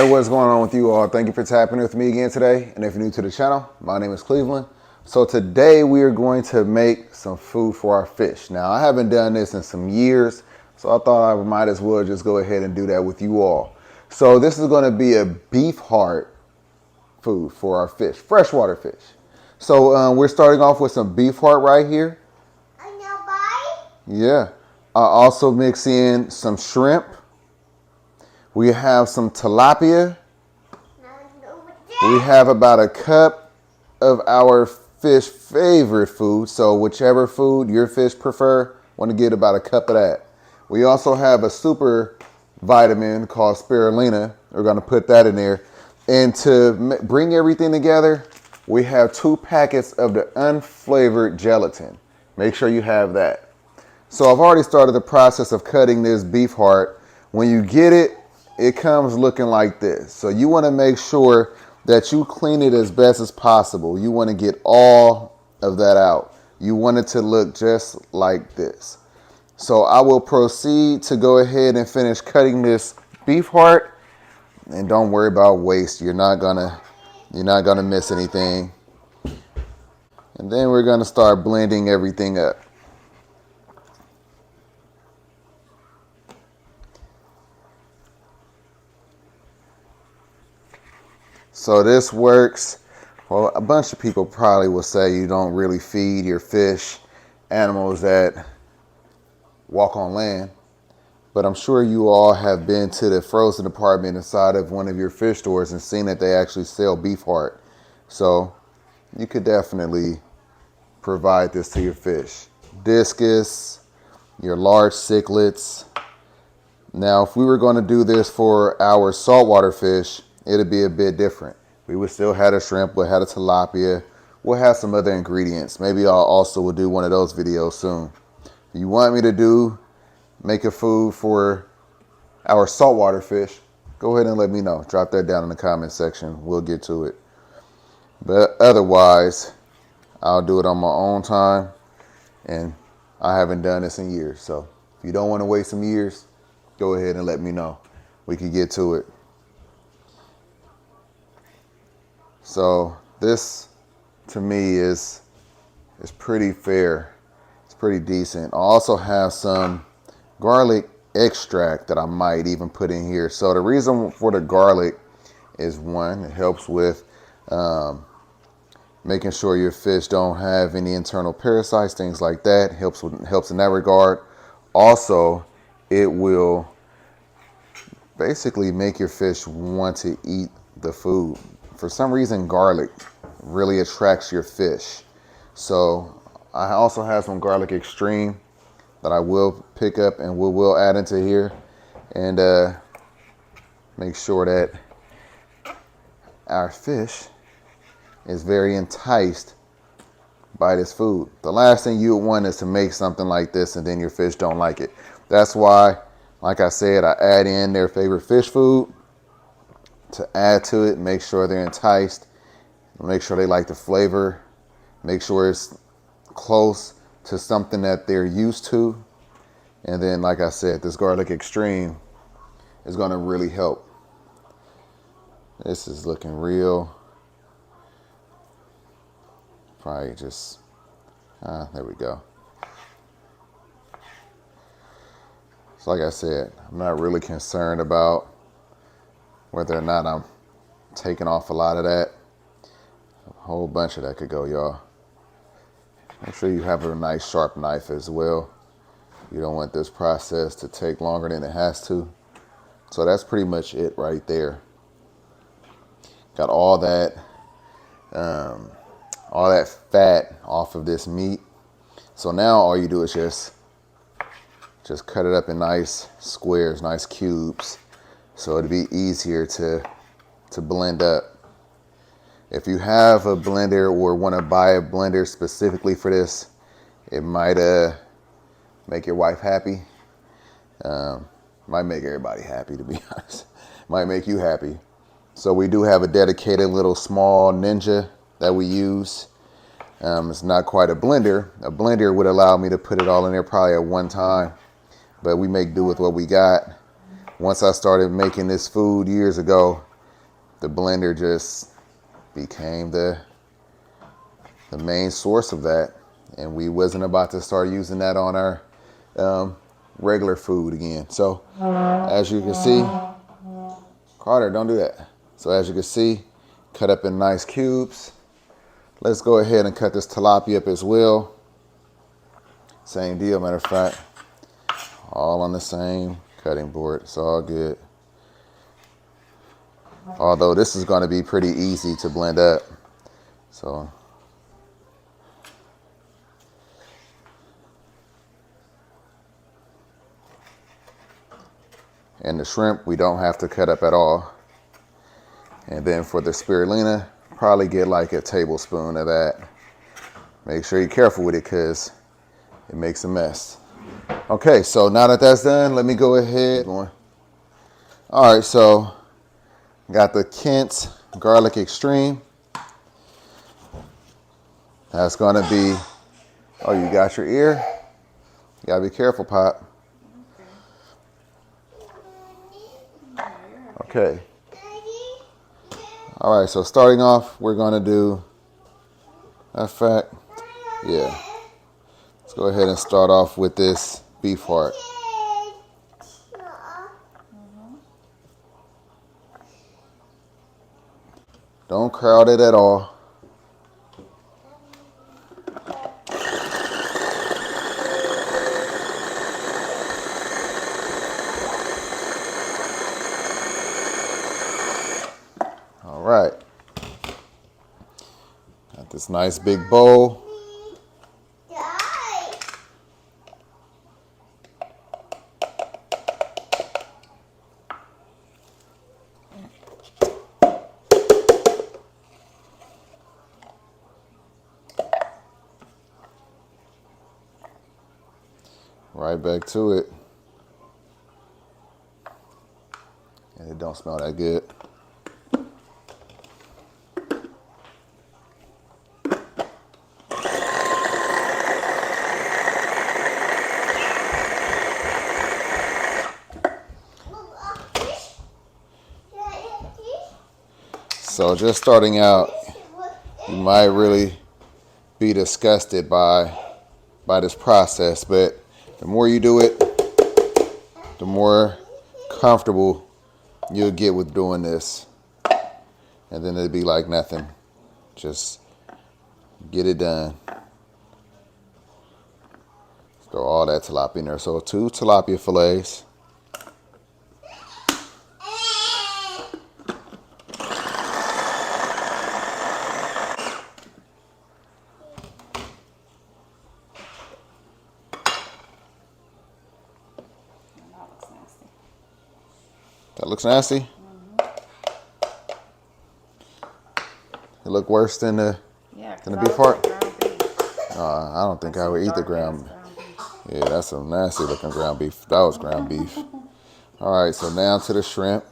Hey, what's going on with you all? Thank you for tapping with me again today. And if you're new to the channel, my name is Cleveland. So today we are going to make some food for our fish. Now, I haven't done this in some years, so I thought I might as well just go ahead and do that with you all. So this is going to be a beef heart food for our fish, freshwater fish. So we're starting off with some beef heart right here. Yeah. I also mix in some shrimp. We have some tilapia. We have about a cup of our fish favorite food. So whichever food your fish prefer, want to get about a cup of that. We also have a super vitamin called spirulina. We're going to put that in there. And to bring everything together, we have 2 packets of the unflavored gelatin. Make sure you have that. So I've already started the process of cutting this beef heart. When you get it, it comes looking like this. So you want to make sure that you clean it as best as possible. You want to get all of that out. You want it to look just like this. So I will proceed to go ahead and finish cutting this beef heart. And don't worry about waste. You're not gonna miss anything. And then we're gonna start blending everything up. So this works. Well, a bunch of people probably will say you don't really feed your fish animals that walk on land. But I'm sure you all have been to the frozen department inside of one of your fish stores and seen that they actually sell beef heart. So you could definitely provide this to your fish. Discus, your large cichlids. Now, if we were going to do this for our saltwater fish, it'd be a bit different. We would still have a shrimp, we'll have a tilapia, we'll have some other ingredients. Maybe I'll also will do one of those videos soon. If you want me to make a food for our saltwater fish, go ahead and let me know. Drop that down in the comment section. We'll get to it. But otherwise, I'll do it on my own time. And I haven't done this in years. So if you don't want to wait some years, go ahead and let me know. We can get to it. So this, to me, is pretty fair. It's pretty decent. I also have some garlic extract that I might even put in here. So the reason for the garlic is, one, it helps with making sure your fish don't have any internal parasites, things like that. Helps in that regard. Also, it will basically make your fish want to eat the food. For some reason, garlic really attracts your fish. So I also have some garlic extreme that I will pick up and we will add into here, and make sure that our fish is very enticed by this food. The last thing you would want is to make something like this and then your fish don't like it. That's why, like I said, I add in their favorite fish food to add to it, make sure they're enticed, make sure they like the flavor, make sure it's close to something that they're used to. And then, like I said, this garlic extreme is going to really help. This is looking real. Probably just, there we go. So like I said, I'm not really concerned about whether or not I'm taking off a lot of that. A whole bunch of that could go, y'all. Make sure you have a nice sharp knife as well. You don't want this process to take longer than it has to. So that's pretty much it right there. Got all that fat off of this meat. So now all you do is just cut it up in nice squares, nice cubes. So it'd be easier to blend up. If you have a blender or want to buy a blender specifically for this, it might make your wife happy. Might make everybody happy, to be honest. Might make you happy. So we do have a dedicated little small Ninja that we use. It's not quite a blender. A blender would allow me to put it all in there probably at one time, but we make do with what we got. Once I started making this food years ago, the blender just became the main source of that, and we wasn't about to start using that on our regular food again. So as you can see, Carter, don't do that. So as you can see, cut up in nice cubes. Let's go ahead and cut this tilapia up as well. Same deal, matter of fact, all on the same cutting board. It's all good. Although this is going to be pretty easy to blend up. So and the shrimp, we don't have to cut up at all. And then for the spirulina, probably get like a tablespoon of that. Make sure you're careful with it because it makes a mess. Okay, so now that that's done, let me go ahead. All right, so got the Kent Garlic Extreme. That's gonna be, oh, you got your ear? You gotta be careful, Pop. Okay. All right, so starting off, we're gonna do, in fact, yeah. Let's go ahead and start off with this beef heart. Don't crowd it at all. All right. Got this nice big bowl. Right back to it. And it don't smell that good. So just starting out, you might really be disgusted by this process, but the more you do it, the more comfortable you'll get with doing this. And then it'll be like nothing. Just get it done. Throw all that tilapia in there. So 2 tilapia fillets. That looks nasty? Mm-hmm. It look worse than the beef heart? I don't think I would eat the ground beef. Yeah, that's some nasty looking ground beef. That was ground beef. All right, so now to the shrimp.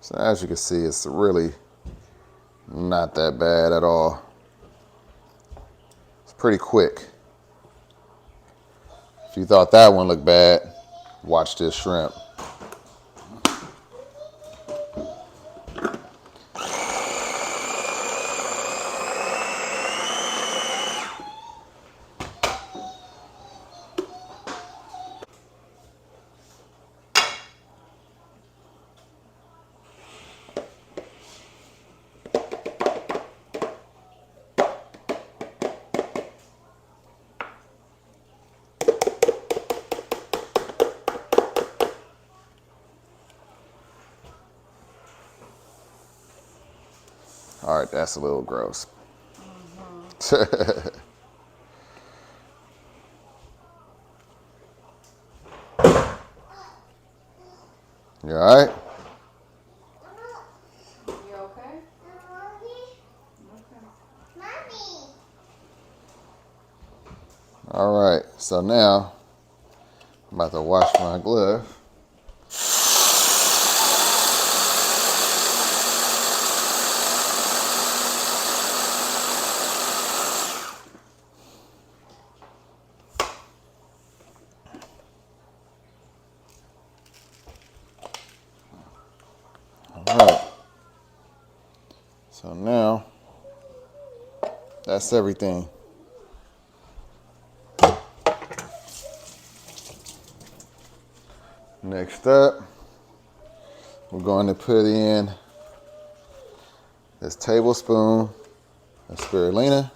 So as you can see, it's really not that bad at all. It's pretty quick. If you thought that one looked bad, watch this shrimp. All right, that's a little gross. You all right? You okay? Mommy. All right, so now I'm about to wash my glove. So now, that's everything. Next up, we're going to put in this tablespoon of spirulina.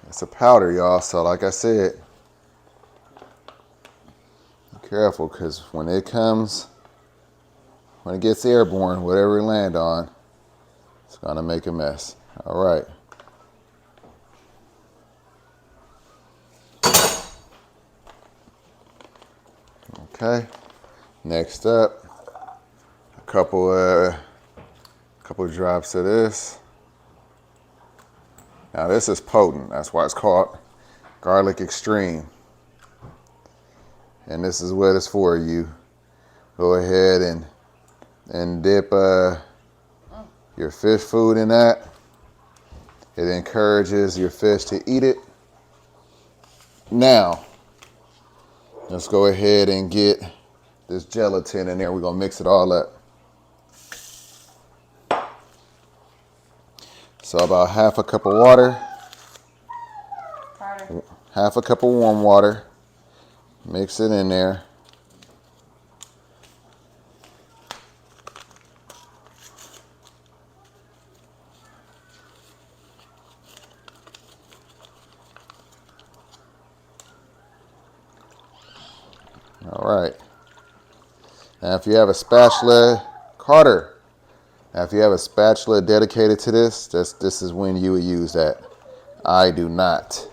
It's a powder, y'all, so like I said, be careful, because when it gets airborne, whatever it lands on, it's gonna make a mess. All right. Okay. Next up, a couple drops of this. Now this is potent. That's why it's called garlic extreme. And this is what it's for. You go ahead and dip your fish food in that. It encourages your fish to eat it. Now, let's go ahead and get this gelatin in there. We're gonna mix it all up. So about half a cup of water, half a cup of warm water, mix it in there. All right. Now if you have a spatula, Carter, now if you have a spatula dedicated to this, this is when you would use that. I do not.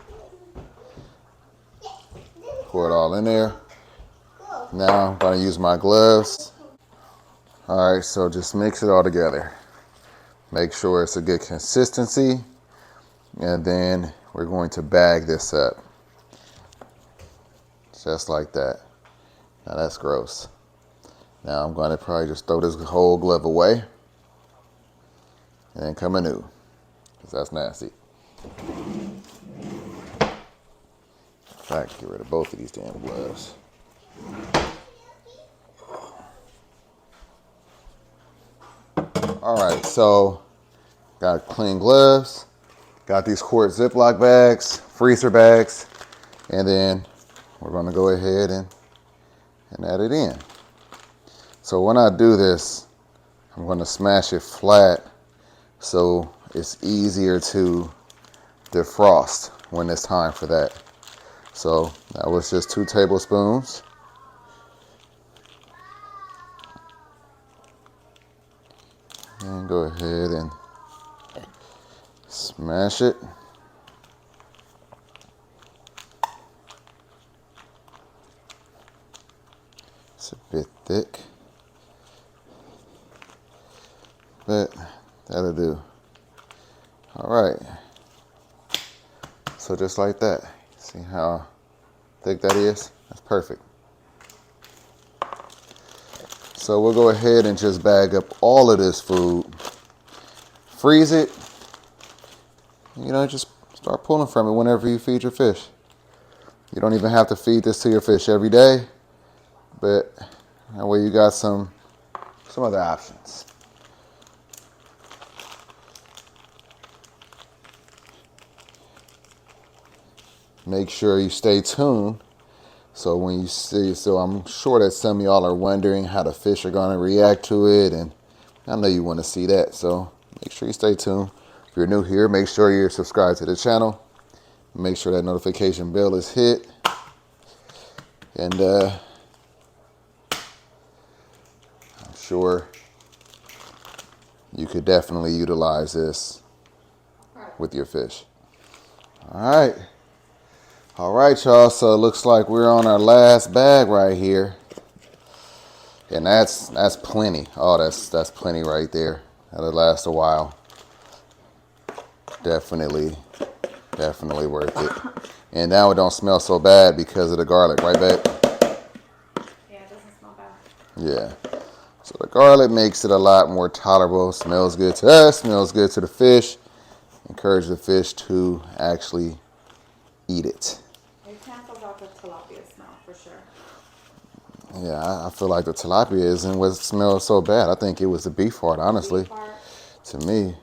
Pour it all in there. Now I'm gonna use my gloves. All right, so just mix it all together. Make sure it's a good consistency. And then we're going to bag this up. Just like that. Now that's gross. Now I'm gonna probably just throw this whole glove away and then come anew, because that's nasty. In fact, get rid of both of these damn gloves. All right, so got clean gloves, got these quart Ziploc bags, freezer bags, and then we're gonna go ahead and add it in. So when I do this, I'm gonna smash it flat so it's easier to defrost when it's time for that. So that was just 2 tablespoons. And go ahead and smash it. It's a bit thick, but that'll do. All right. So just like that. See how thick that is? That's perfect. So we'll go ahead and just bag up all of this food, freeze it, just start pulling from it whenever you feed your fish. You don't even have to feed this to your fish every day, but that way you got some other options. Make sure you stay tuned. So when you see, so I'm sure that some of y'all are wondering how the fish are gonna react to it, and I know you wanna see that, so make sure you stay tuned. If you're new here, make sure you're subscribed to the channel. Make sure that notification bell is hit. And I'm sure you could definitely utilize this with your fish. All right, y'all, so it looks like we're on our last bag right here. And that's plenty. Oh, that's plenty right there. That'll last a while. Definitely worth it. And now it don't smell so bad because of the garlic, right, babe? Yeah, it doesn't smell bad. Yeah. So the garlic makes it a lot more tolerable. Smells good to us, smells good to the fish. Encourage the fish to actually eat it. It cancels out the tilapia smell for sure. Yeah, I feel like the tilapia isn't what smells so bad. I think it was the beef heart, honestly, Beef heart. to me.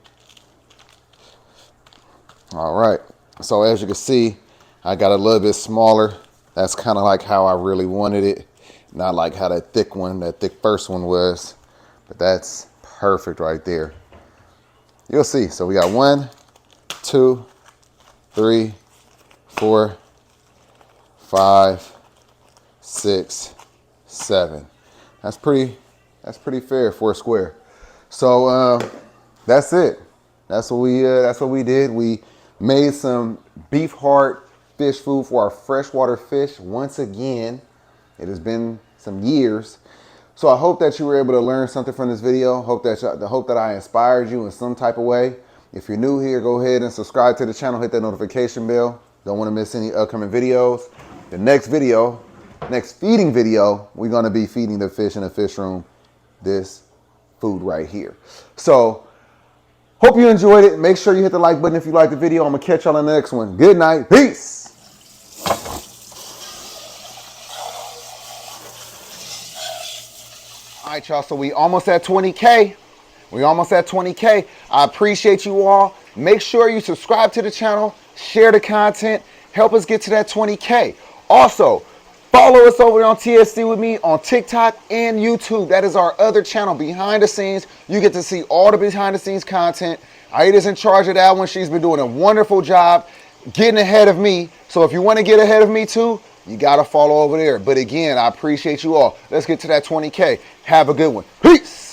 All right, so as you can see, I got a little bit smaller. That's kind of like how I really wanted it. Not like how that thick first one was, but that's perfect right there. You'll see. So we got 1, 2, 3, 4, 5, 6, 7. That's pretty fair for a square. So that's it. That's what we did. We made some beef heart fish food for our freshwater fish once again. It has been some years. So I hope that you were able to learn something from this video. Hope that I inspired you in some type of way. If you're new here, go ahead and subscribe to the channel. Hit that notification bell. Don't want to miss any upcoming videos. The next feeding video, we're going to be feeding the fish in the fish room this food right here. So hope you enjoyed it. Make sure you hit the like button if you liked the video. I'm going to catch y'all on the next one. Good night. Peace. All right, y'all, so we almost at 20K. I appreciate you all. Make sure you subscribe to the channel, share the content, help us get to that 20K. Also, follow us over on TFC with me on TikTok and YouTube. That is our other channel, behind the scenes. You get to see all the behind the scenes content. Aida's in charge of that one. She's been doing a wonderful job getting ahead of me. So if you want to get ahead of me too, you got to follow over there. But again, I appreciate you all. Let's get to that 20K. Have a good one. Peace.